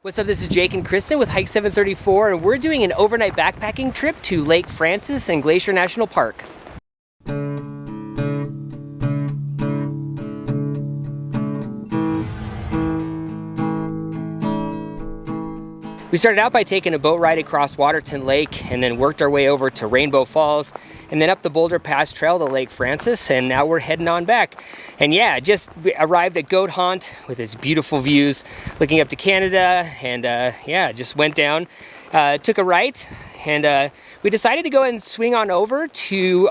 What's up, this is Jake and Kristen with Hike 734, and we're doing an overnight backpacking trip to Lake Francis and Glacier National Park. We started out by taking a boat ride across Waterton Lake and then worked our way over to Rainbow Falls and then up the Boulder Pass Trail to Lake Francis, and now we're heading on back. And yeah, just arrived at Goat Haunt with its beautiful views looking up to Canada, and yeah, just went down, took a right, and we decided to go ahead and swing on over to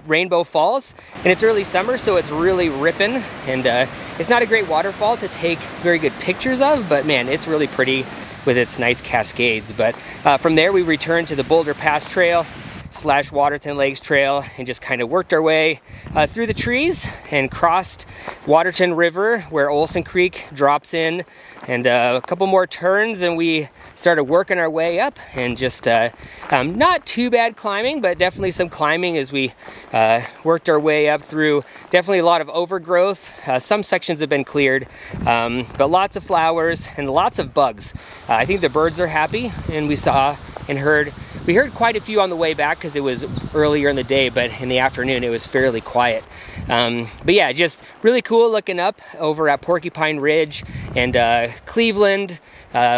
Rainbow Falls. And it's early summer, so it's really ripping, and it's not a great waterfall to take very good pictures of, but man, it's really pretty with its nice cascades. But from there we returned to the Boulder Pass Trail / Waterton Lakes Trail and just kind of worked our way through the trees and crossed Waterton River where Olson Creek drops in, and a couple more turns and we started working our way up, and just not too bad climbing, but definitely some climbing as we worked our way up through definitely a lot of overgrowth. Some sections have been cleared, but lots of flowers and lots of bugs. I think the birds are happy, and we heard quite a few on the way back because it was earlier in the day, but in the afternoon it was fairly quiet. But yeah, just really cool looking up over at Porcupine Ridge and Cleveland,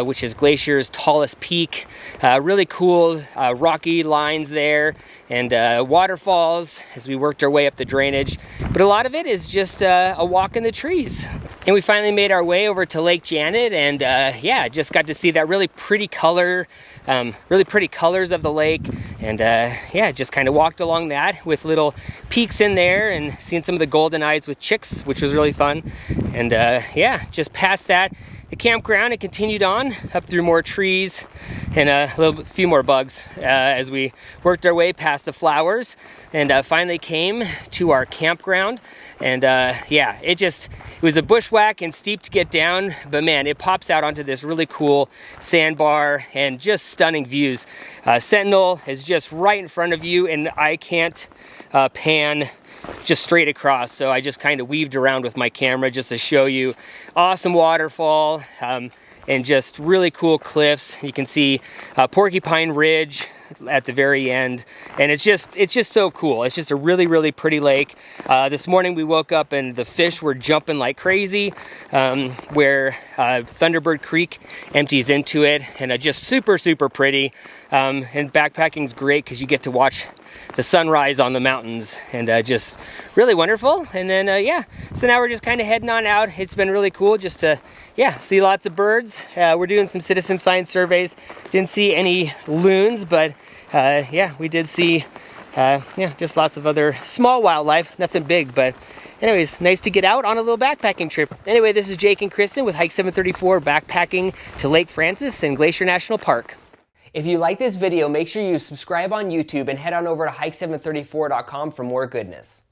which is Glacier's tallest peak. Really cool rocky lines there, and waterfalls as we worked our way up the drainage. But a lot of it is just a walk in the trees. And we finally made our way over to Lake Janet, and yeah, just got to see that really pretty colors of the lake, and yeah, just kind of walked along that with little peaks in there and seeing some of the golden eyes with chicks, which was really fun. And yeah, just past that, the campground, and continued on up through more trees and a few more bugs as we worked our way past the flowers, and finally came to our campground. And yeah, it was a bushwhack and steep to get down, but man, it pops out onto this really cool sandbar and just stunning views. Sentinel is just right in front of you, and I can't pan just straight across, so I just kind of weaved around with my camera just to show you. Awesome waterfall, and just really cool cliffs. You can see Porcupine Ridge at the very end, and it's just so cool. It's just a really pretty lake. This morning we woke up and the fish were jumping like crazy where Thunderbird Creek empties into it, and just super pretty. And backpacking's great because you get to watch the sunrise on the mountains, and just really wonderful. And then yeah, so now we're just kind of heading on out. It's been really cool just to see lots of birds. We're doing some citizen science surveys. Didn't see any loons, but yeah, we did see just lots of other small wildlife, nothing big. But anyways, nice to get out on a little backpacking trip. Anyway, this is Jake and Kristen with Hike 734 backpacking to Lake Francis and Glacier National Park. If you like this video, make sure you subscribe on YouTube and head on over to hike734.com for more goodness.